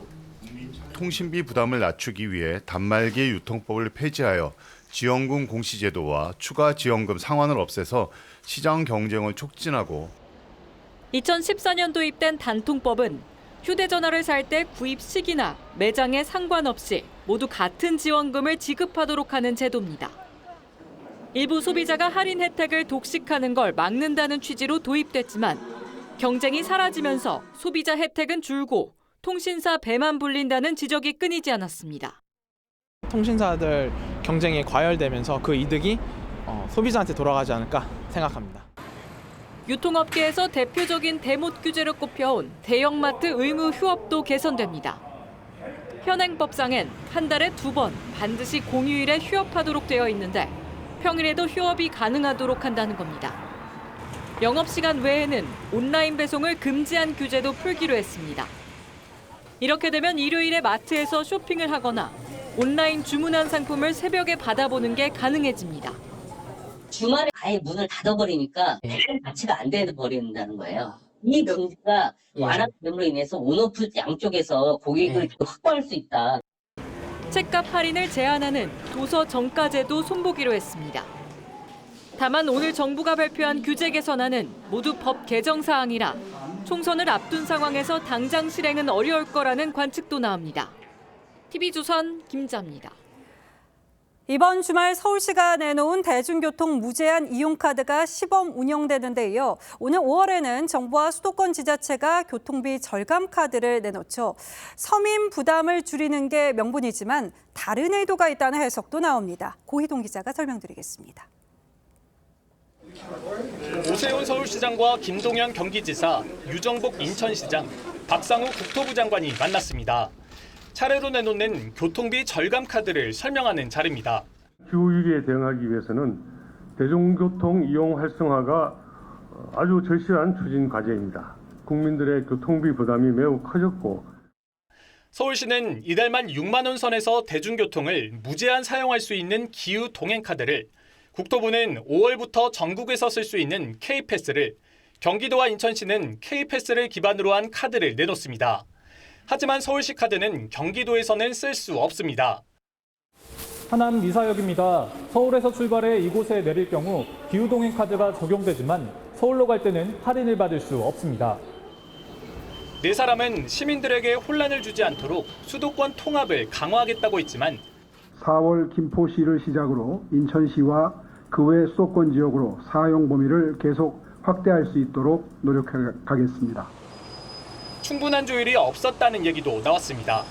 통신비 부담을 낮추기 위해 단말기 유통법을 폐지하여 지원금 공시제도와 추가 지원금 상환을 없애서 시장 경쟁을 촉진하고 2014년 도입된 단통법은 휴대전화를 살 때 구입 시기나 매장에 상관없이 모두 같은 지원금을 지급하도록 하는 제도입니다. 일부 소비자가 할인 혜택을 독식하는 걸 막는다는 취지로 도입됐지만 경쟁이 사라지면서 소비자 혜택은 줄고 통신사 배만 불린다는 지적이 끊이지 않았습니다. 통신사들 경쟁이 과열되면서 그 이득이 소비자한테 돌아가지 않을까 생각합니다. 유통업계에서 대표적인 대못 규제로 꼽혀온 대형마트 의무 휴업도 개선됩니다. 현행법상엔 한 달에 2번 반드시 공휴일에 휴업하도록 되어 있는데 평일에도 휴업이 가능하도록 한다는 겁니다. 영업시간 외에는 온라인 배송을 금지한 규제도 풀기로 했습니다. 이렇게 되면 일요일에 마트에서 쇼핑을 하거나 온라인 주문한 상품을 새벽에 받아보는 게 가능해집니다. 주말에 아예 문을 닫아버리니까 배송 자체가 안 돼버린다는 거예요. 이 금지가 완화됨으로 인해서 온오프 양쪽에서 고객을 확보할 수 있다. 책값 할인을 제한하는 도서 정가제도 손보기로 했습니다. 다만 오늘 정부가 발표한 규제 개선안은 모두 법 개정 사항이라 총선을 앞둔 상황에서 당장 실행은 어려울 거라는 관측도 나옵니다. TV조선 김자입니다. 이번 주말 서울시가 내놓은 대중교통 무제한 이용카드가 시범 운영되는데 이어 오늘 5월에는 정부와 수도권 지자체가 교통비 절감 카드를 내놓죠. 서민 부담을 줄이는 게 명분이지만 다른 의도가 있다는 해석도 나옵니다. 고희동 기자가 설명드리겠습니다. 오세훈 서울시장과 김동연 경기지사, 유정복 인천시장, 박상우 국토부 장관이 만났습니다. 차례로 내놓는 교통비 절감 카드를 설명하는 자리입니다. 기후위기에 대응하기 위해서는 대중교통 이용 활성화가 아주 절실한 추진 과제입니다. 국민들의 교통비 부담이 매우 커졌고 서울시는 이달 말 6만 원 선에서 대중교통을 무제한 사용할 수 있는 기후 동행 카드를, 국토부는 5월부터 전국에서 쓸 수 있는 K패스를, 경기도와 인천시는 K패스를 기반으로 한 카드를 내놓습니다. 하지만 서울시 카드는 경기도에서는 쓸 수 없습니다. 하남 미사역입니다. 서울에서 출발해 이곳에 내릴 경우 기후동행 카드가 적용되지만 서울로 갈 때는 할인을 받을 수 없습니다. 네 사람은 시민들에게 혼란을 주지 않도록 수도권 통합을 강화하겠다고 했지만 4월 김포시를 시작으로 인천시와 그 외 수도권 지역으로 사용 범위를 계속 확대할 수 있도록 노력하겠습니다. 충분한 조율이 없었다는 얘기도 나왔습니다.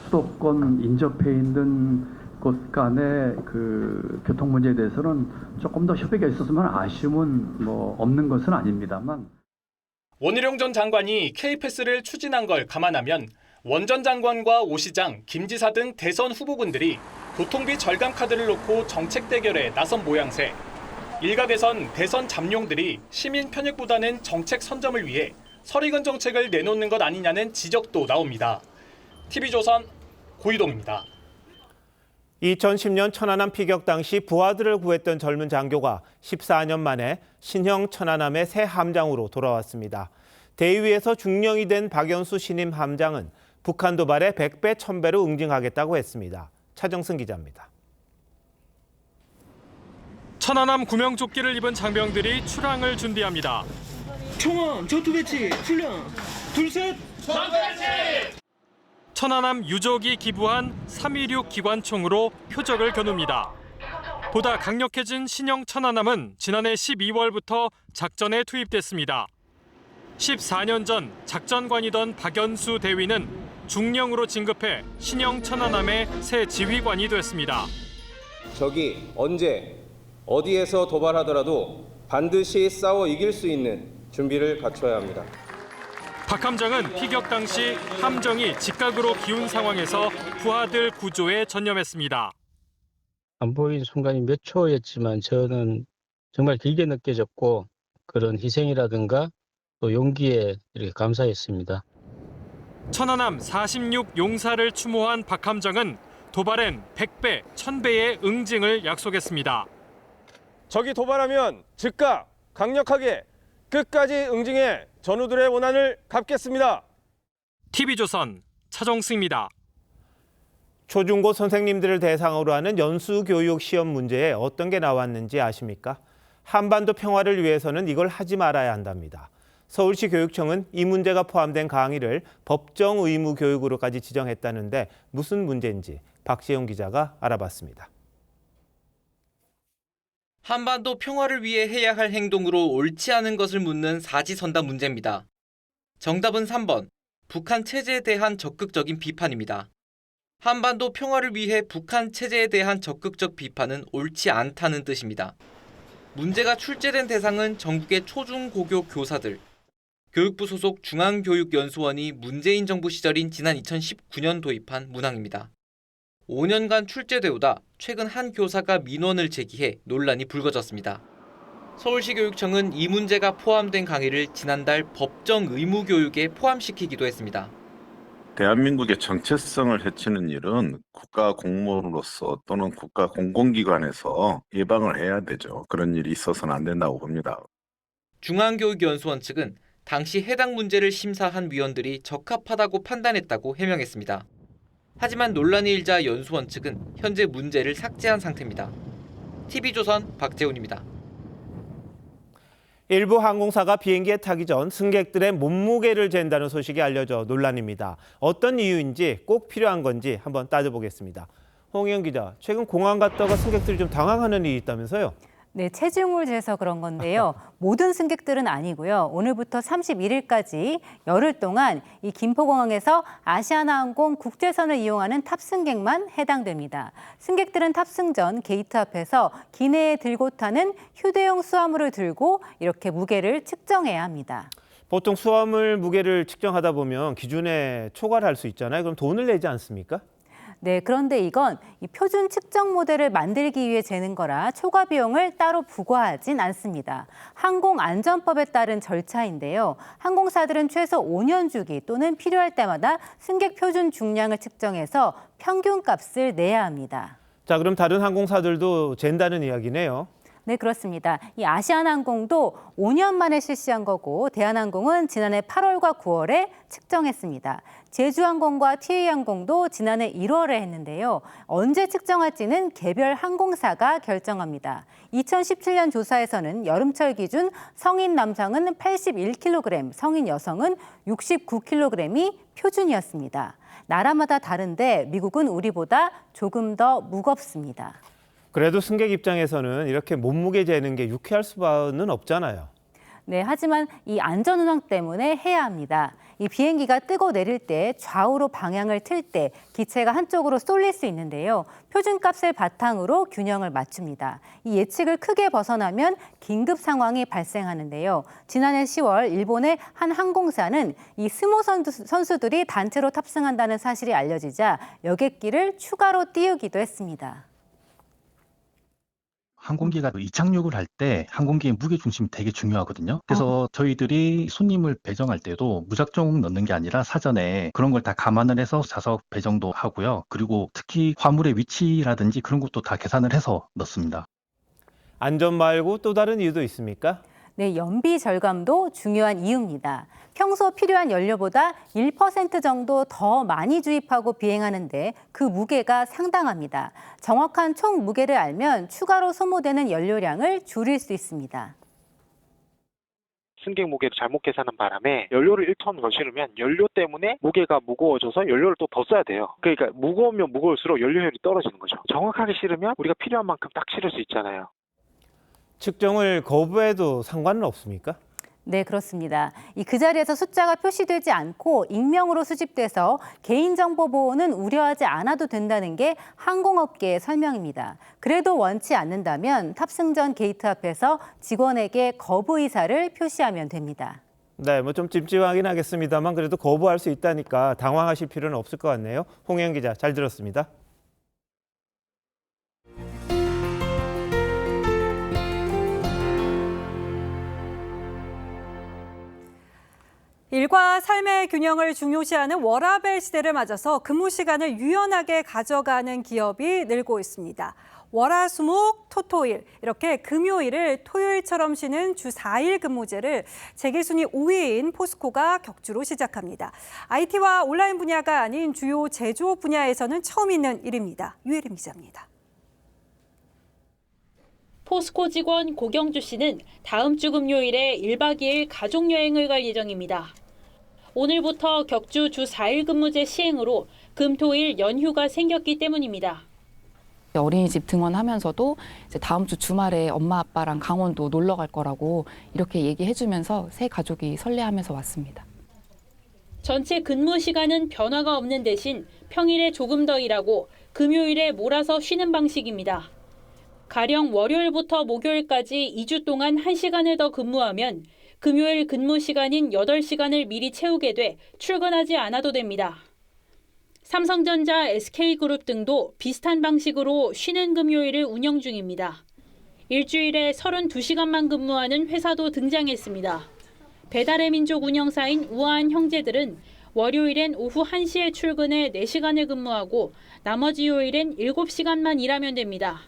수도권 인접해 있는 곳 간의 그 교통 문제에 대해서는 조금 더 협의가 있었으면 아쉬움은 없는 것은 아닙니다만. 원희룡 전 장관이 K패스를 추진한 걸 감안하면 원 전 장관과 오 시장, 김 지사 등 대선 후보군들이 교통비 절감 카드를 놓고 정책 대결에 나선 모양새. 일각에선 대선 잠룡들이 시민 편익보다는 정책 선점을 위해 서리근 정책을 내놓는 것 아니냐는 지적도 나옵니다. TV조선 고희동입니다. 2010년 천안함 피격 당시 부하들을 구했던 젊은 장교가 14년 만에 신형 천안함의 새 함장으로 돌아왔습니다. 대위에서 중령이 된 박연수 신임 함장은 북한 도발에 100배, 1000배로 응징하겠다고 했습니다. 차정승 기자입니다. 천안함 구명조끼를 입은 장병들이 출항을 준비합니다. 총원, 전투 배치, 훈련, 둘, 셋! 전투 배치! 천안함 유족이 기부한 316 기관총으로 표적을 겨눕니다. 보다 강력해진 신형 천안함은 지난해 12월부터 작전에 투입됐습니다. 14년 전 작전관이던 박연수 대위는 중령으로 진급해 신형 천안함의 새 지휘관이 됐습니다. 적이 언제 어디에서 도발하더라도 반드시 싸워 이길 수 있는 준비를 갖춰야 합니다. 박 함장은 피격 당시 함정이 직각으로 기운 상황에서 부하들 구조에 전념했습니다. 안 보인 순간이 몇 초였지만 저는 정말 길게 느껴졌고 그런 희생이라든가 또 용기에 이렇게 감사했습니다. 천안함 46 용사를 추모한 박 함장은 도발엔 100배, 1000배의 응징을 약속했습니다. 적이 도발하면 즉각 강력하게 끝까지 응징해 전우들의 원한을 갚겠습니다. TV조선 차정승입니다. 초중고 선생님들을 대상으로 하는 연수교육 시험 문제에 어떤 게 나왔는지 아십니까? 한반도 평화를 위해서는 이걸 하지 말아야 한답니다. 서울시 교육청은 이 문제가 포함된 강의를 법정 의무 교육으로까지 지정했다는데 무슨 문제인지 박시영 기자가 알아봤습니다. 한반도 평화를 위해 해야 할 행동으로 옳지 않은 것을 묻는 사지선다 문제입니다. 정답은 3번, 북한 체제에 대한 적극적인 비판입니다. 한반도 평화를 위해 북한 체제에 대한 적극적 비판은 옳지 않다는 뜻입니다. 문제가 출제된 대상은 전국의 초중고교 교사들. 교육부 소속 중앙교육연수원이 문재인 정부 시절인 지난 2019년 도입한 문항입니다. 5년간 출제돼 오다 최근 한 교사가 민원을 제기해 논란이 불거졌습니다. 서울시 교육청은 이 문제가 포함된 강의를 지난달 법정 의무 교육에 포함시키기도 했습니다. 대한민국의 정체성을 해치는 일은 국가 공무원으로서 또는 국가 공공기관에서 예방을 해야 되죠. 그런 일이 있어서는 안 된다고 봅니다. 중앙교육연수원 측은 당시 해당 문제를 심사한 위원들이 적합하다고 판단했다고 해명했습니다. 하지만 논란이 일자 연수원 측은 현재 문제를 삭제한 상태입니다. TV조선 박재훈입니다. 일부 항공사가 비행기에 타기 전 승객들의 몸무게를 잰다는 소식이 알려져 논란입니다. 어떤 이유인지 꼭 필요한 건지 한번 따져보겠습니다. 홍희영 기자, 최근 공항 갔다가 승객들이 좀 당황하는 일이 있다면서요? 네, 체중을 재서 그런 건데요. 모든 승객들은 아니고요. 오늘부터 31일까지 열흘 동안 이 김포공항에서 아시아나항공 국제선을 이용하는 탑승객만 해당됩니다. 승객들은 탑승 전 게이트 앞에서 기내에 들고 타는 휴대용 수화물을 들고 이렇게 무게를 측정해야 합니다. 보통 수화물 무게를 측정하다 보면 기준에 초과할 수 있잖아요. 그럼 돈을 내지 않습니까? 네, 그런데 이건 이 표준 측정 모델을 만들기 위해 재는 거라 초과 비용을 따로 부과하진 않습니다. 항공안전법에 따른 절차인데요. 항공사들은 최소 5년 주기 또는 필요할 때마다 승객 표준 중량을 측정해서 평균값을 내야 합니다. 자, 그럼 다른 항공사들도 잰다는 이야기네요. 네, 그렇습니다. 이 아시아나항공도 5년 만에 실시한 거고 대한항공은 지난해 8월과 9월에 측정했습니다. 제주항공과 TA항공도 지난해 1월에 했는데요. 언제 측정할지는 개별 항공사가 결정합니다. 2017년 조사에서는 여름철 기준 성인 남성은 81kg, 성인 여성은 69kg이 표준이었습니다. 나라마다 다른데 미국은 우리보다 조금 더 무겁습니다. 그래도 승객 입장에서는 이렇게 몸무게 재는 게 유쾌할 수는 없잖아요. 네, 하지만 이 안전운항 때문에 해야 합니다. 이 비행기가 뜨고 내릴 때 좌우로 방향을 틀 때 기체가 한쪽으로 쏠릴 수 있는데요. 표준값을 바탕으로 균형을 맞춥니다. 이 예측을 크게 벗어나면 긴급 상황이 발생하는데요. 지난해 10월 일본의 한 항공사는 이 스모 선수들이 단체로 탑승한다는 사실이 알려지자 여객기를 추가로 띄우기도 했습니다. 항공기가 이착륙을 할 때 항공기의 무게 중심이 되게 중요하거든요. 그래서 저희들이 손님을 배정할 때도 무작정 넣는 게 아니라 사전에 그런 걸 다 감안을 해서 좌석 배정도 하고요. 그리고 특히 화물의 위치라든지 그런 것도 다 계산을 해서 넣습니다. 안전 말고 또 다른 이유도 있습니까? 네, 연비 절감도 중요한 이유입니다. 평소 필요한 연료보다 1% 정도 더 많이 주입하고 비행하는데 그 무게가 상당합니다. 정확한 총 무게를 알면 추가로 소모되는 연료량을 줄일 수 있습니다. 승객 무게를 잘못 계산한 바람에 연료를 1톤 더 실으면 연료 때문에 무게가 무거워져서 연료를 또 더 써야 돼요. 그러니까 무거우면 무거울수록 연료율이 떨어지는 거죠. 정확하게 실으면 우리가 필요한 만큼 딱 실을 수 있잖아요. 측정을 거부해도 상관은 없습니까? 네, 그렇습니다. 그 자리에서 숫자가 표시되지 않고 익명으로 수집돼서 개인정보 보호는 우려하지 않아도 된다는 게 항공업계의 설명입니다. 그래도 원치 않는다면 탑승 전 게이트 앞에서 직원에게 거부 의사를 표시하면 됩니다. 네, 뭐 좀 찜찜하긴 하겠습니다만 그래도 거부할 수 있다니까 당황하실 필요는 없을 것 같네요. 홍혜영 기자, 잘 들었습니다. 일과 삶의 균형을 중요시하는 워라밸 시대를 맞아서 근무 시간을 유연하게 가져가는 기업이 늘고 있습니다. 월화수목 토토일, 이렇게 금요일을 토요일처럼 쉬는 주 4일 근무제를 재계순위 5위인 포스코가 격주로 시작합니다. IT와 온라인 분야가 아닌 주요 제조업 분야에서는 처음 있는 일입니다. 유혜림 기자입니다. 포스코 직원 고경주 씨는 다음 주 금요일에 1박 2일 가족여행을 갈 예정입니다. 오늘부터 격주 주 4일 근무제 시행으로 금, 토, 일 연휴가 생겼기 때문입니다. 어린이집 등원하면서도 이제 다음 주 주말에 엄마 아빠랑 강원도 놀러 갈 거라고 이렇게 얘기해주면서 새 가족이 설레하면서 왔습니다. 전체 근무 시간은 변화가 없는 대신 평일에 조금 더 일하고 금요일에 몰아서 쉬는 방식입니다. 가령 월요일부터 목요일까지 2주 동안 1시간을 더 근무하면 금요일 근무 시간인 8시간을 미리 채우게 돼 출근하지 않아도 됩니다. 삼성전자, SK그룹 등도 비슷한 방식으로 쉬는 금요일을 운영 중입니다. 일주일에 32시간만 근무하는 회사도 등장했습니다. 배달의 민족 운영사인 우아한 형제들은 월요일엔 오후 1시에 출근해 4시간을 근무하고 나머지 요일엔 7시간만 일하면 됩니다.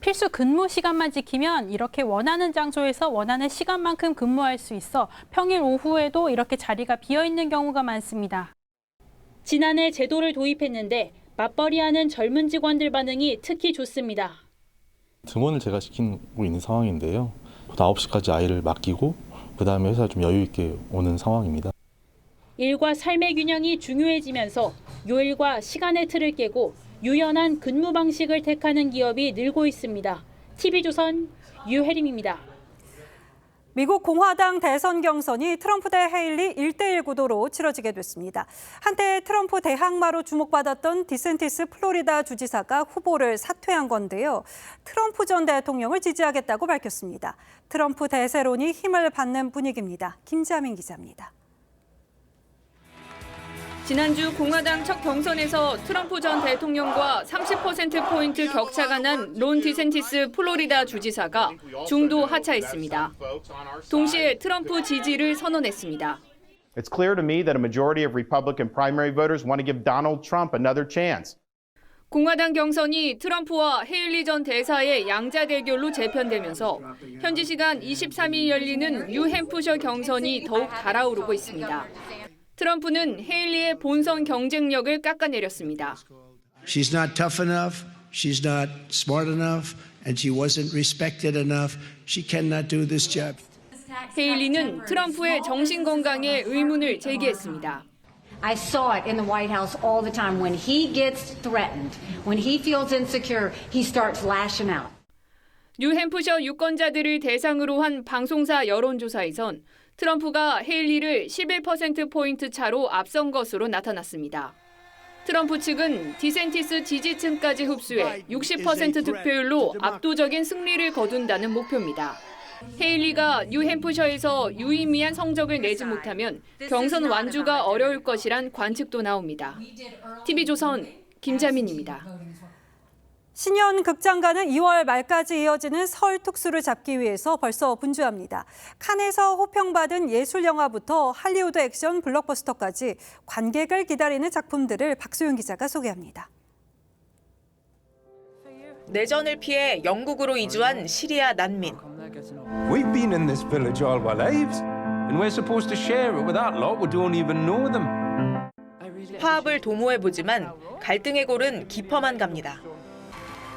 필수 근무 시간만 지키면 이렇게 원하는 장소에서 원하는 시간만큼 근무할 수 있어 평일 오후에도 이렇게 자리가 비어있는 경우가 많습니다. 지난해 제도를 도입했는데 맞벌이하는 젊은 직원들 반응이 특히 좋습니다. 등원을 제가 시키고 있는 상황인데요. 9시까지 아이를 맡기고 그다음에 회사 좀 여유 있게 오는 상황입니다. 일과 삶의 균형이 중요해지면서 요일과 시간의 틀을 깨고 유연한 근무 방식을 택하는 기업이 늘고 있습니다. TV조선 유혜림입니다. 미국 공화당 대선 경선이 트럼프 대 헤일리 1대1 구도로 치러지게 됐습니다. 한때 트럼프 대항마로 주목받았던 디센티스 플로리다 주지사가 후보를 사퇴한 건데요. 트럼프 전 대통령을 지지하겠다고 밝혔습니다. 트럼프 대세론이 힘을 받는 분위기입니다. 김자민 기자입니다. 지난주 공화당 첫 경선에서 트럼프 전 대통령과 30%포인트 격차가 난 론 디센티스 플로리다 주지사가 중도 하차했습니다. 동시에 트럼프 지지를 선언했습니다. It's clear to me that a majority of Republican primary voters want to give Donald Trump another chance. 공화당 경선이 트럼프와 헤일리 전 대사의 양자 대결로 재편되면서 현지 시간 23일 열리는 뉴햄프셔 경선이 더욱 달아오르고 있습니다. 트럼프는 헤일리의 본선 경쟁력을 깎아내렸습니다. She's not tough enough, she's not smart enough, and she wasn't respected enough. She cannot do this job. 헤일리는 트럼프의 정신 건강에 의문을 제기했습니다. I saw it in the White House all the time. When he gets threatened, when he feels insecure, he starts lashing out. 뉴햄프셔 유권자들을 대상으로 한 방송사 여론조사에선 트럼프가 헤일리를 11%포인트 차로 앞선 것으로 나타났습니다. 트럼프 측은 디센티스 지지층까지 흡수해 60% 득표율로 압도적인 승리를 거둔다는 목표입니다. 헤일리가 뉴햄프셔에서 유의미한 성적을 내지 못하면 경선 완주가 어려울 것이란 관측도 나옵니다. TV조선 김자민입니다. 신년 극장가는 2월 말까지 이어지는 설 특수를 잡기 위해서 벌써 분주합니다. 칸에서 호평받은 예술 영화부터 할리우드 액션 블록버스터까지 관객을 기다리는 작품들을 박소영 기자가 소개합니다. 내전을 피해 영국으로 이주한 시리아 난민. We've been in this village all our lives, and we're supposed to share it with that lot who don't even know them. 화합을 도모해보지만 갈등의 골은 깊어만 갑니다.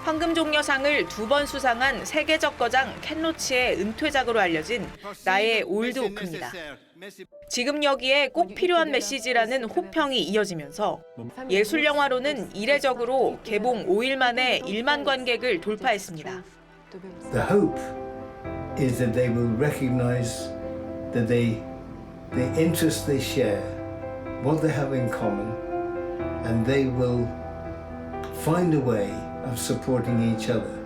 황금종려상을 2번 수상한 세계적 거장 켄 로치의 은퇴작으로 알려진 나의 올드 오크입니다. 지금 여기에 꼭 필요한 메시지라는 호평이 이어지면서 예술영화로는 이례적으로 개봉 5일 만에 1만 관객을 돌파했습니다. The hope is that they will recognize that the interests they share, what they have in common, and they will find a way of supporting each other.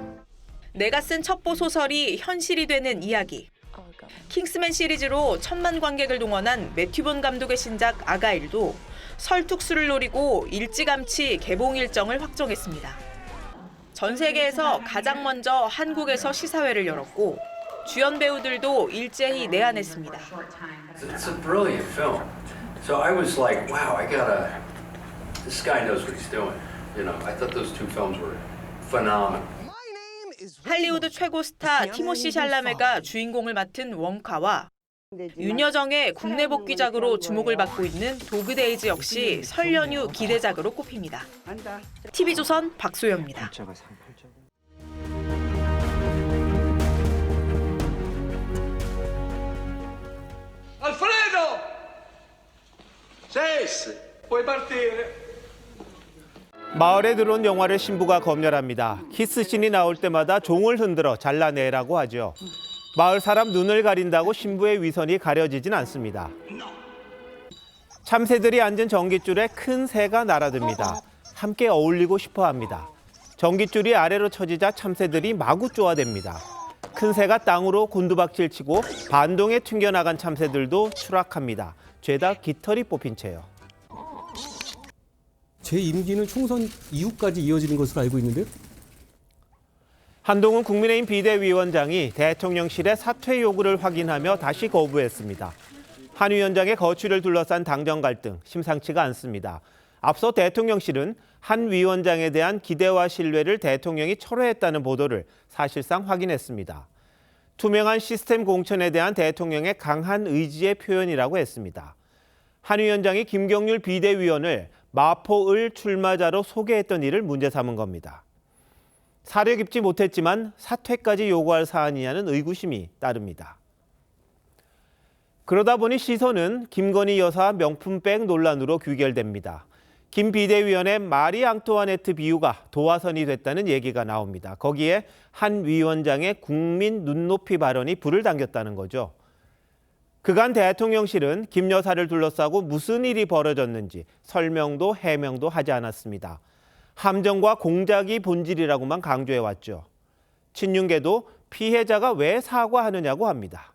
내가 쓴 첩보 소설이 현실이 되는 이야기. 킹스맨 시리즈로 1,000만 관객을 동원한 매튜 본 감독의 신작 아가일도 설 특수를 노리고 일찌감치 개봉 일정을 확정했습니다. 전 세계에서 가장 먼저 한국에서 시사회를 열었고 주연 배우들도 일제히 내한했습니다. It's a brilliant film. So I was like, wow, this guy knows what he's doing. You know, I thought those two films were phenomenal. 할리우드 최고 스타 티모시 샬라메가 주인공을 맡은 원카와 윤여정의 국내 복귀작으로 주목을 받고 있는 도그데이즈 역시 설 연휴 기대작으로 꼽힙니다. TV조선 박소영입니다. Alfredo! Puoi partire. 마을에 들어온 영화를 신부가 검열합니다. 키스씬이 나올 때마다 종을 흔들어 잘라내라고 하죠. 마을 사람 눈을 가린다고 신부의 위선이 가려지진 않습니다. 참새들이 앉은 전깃줄에 큰 새가 날아듭니다. 함께 어울리고 싶어 합니다. 전깃줄이 아래로 처지자 참새들이 마구 쪼아댑니다. 큰 새가 땅으로 곤두박질 치고 반동에 튕겨나간 참새들도 추락합니다. 죄다 깃털이 뽑힌 채요. 제 임기는 총선 이후까지 이어지는 것으로 알고 있는데요. 한동훈 국민의힘 비대위원장이 대통령실의 사퇴 요구를 확인하며 다시 거부했습니다. 한 위원장의 거취를 둘러싼 당정 갈등 심상치가 않습니다. 앞서 대통령실은 한 위원장에 대한 기대와 신뢰를 대통령이 철회했다는 보도를 사실상 확인했습니다. 투명한 시스템 공천에 대한 대통령의 강한 의지의 표현이라고 했습니다. 한 위원장이 김경률 비대위원을 마포을 출마자로 소개했던 일을 문제 삼은 겁니다. 사려 깊지 못했지만 사퇴까지 요구할 사안이냐는 의구심이 따릅니다. 그러다 보니 시선은 김건희 여사 명품백 논란으로 귀결됩니다. 김 비대위원의 마리 앙투아네트 비유가 도화선이 됐다는 얘기가 나옵니다. 거기에 한 위원장의 국민 눈높이 발언이 불을 당겼다는 거죠. 그간 대통령실은 김 여사를 둘러싸고 무슨 일이 벌어졌는지 설명도 해명도 하지 않았습니다. 함정과 공작이 본질이라고만 강조해왔죠. 친윤계도 피해자가 왜 사과하느냐고 합니다.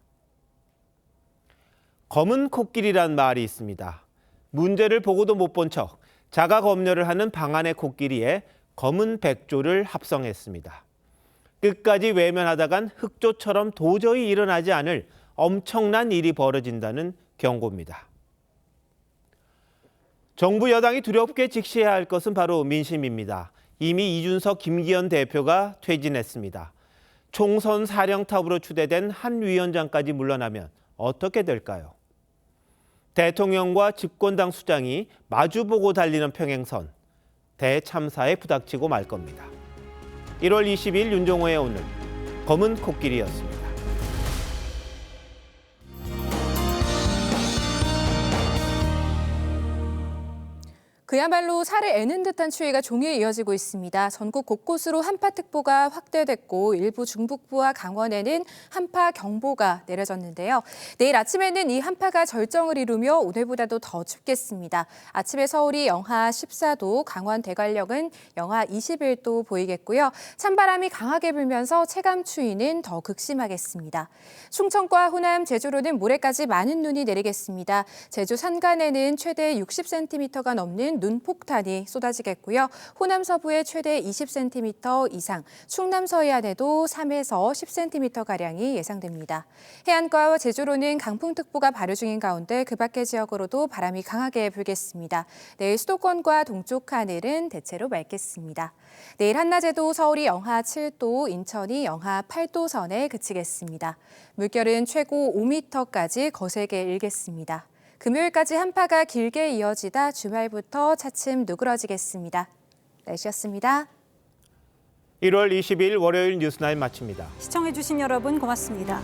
검은 코끼리란 말이 있습니다. 문제를 보고도 못 본 척 자가 검열을 하는 방안의 코끼리에 검은 백조를 합성했습니다. 끝까지 외면하다간 흑조처럼 도저히 일어나지 않을 엄청난 일이 벌어진다는 경고입니다. 정부 여당이 두렵게 직시해야 할 것은 바로 민심입니다. 이미 이준석, 김기현 대표가 퇴진했습니다. 총선 사령탑으로 추대된 한 위원장까지 물러나면 어떻게 될까요? 대통령과 집권당 수장이 마주보고 달리는 평행선, 대참사에 부닥치고 말 겁니다. 1월 20일 윤종호의 오늘, 검은 코끼리였습니다. 그야말로 살을 애는 듯한 추위가 종일 이어지고 있습니다. 전국 곳곳으로 한파특보가 확대됐고 일부 중북부와 강원에는 한파경보가 내려졌는데요. 내일 아침에는 이 한파가 절정을 이루며 오늘보다도 더 춥겠습니다. 아침에 서울이 영하 14도, 강원 대관령은 영하 21도 보이겠고요. 찬바람이 강하게 불면서 체감 추위는 더 극심하겠습니다. 충청과 호남, 제주로는 모레까지 많은 눈이 내리겠습니다. 제주 산간에는 최대 60cm가 넘는 눈폭탄이 쏟아지겠고요. 호남 서부에 최대 20cm 이상, 충남 서해안에도 3에서 10cm가량이 예상됩니다. 해안가와 제주로는 강풍특보가 발효 중인 가운데 그 밖의 지역으로도 바람이 강하게 불겠습니다. 내일 수도권과 동쪽 하늘은 대체로 맑겠습니다. 내일 한낮에도 서울이 영하 7도, 인천이 영하 8도 선에 그치겠습니다. 물결은 최고 5m까지 거세게 일겠습니다. 금요일까지 한파가 길게 이어지다 주말부터 차츰 누그러지겠습니다. 날씨였습니다. 1월 22일 월요일 뉴스나인 마칩니다. 시청해주신 여러분 고맙습니다.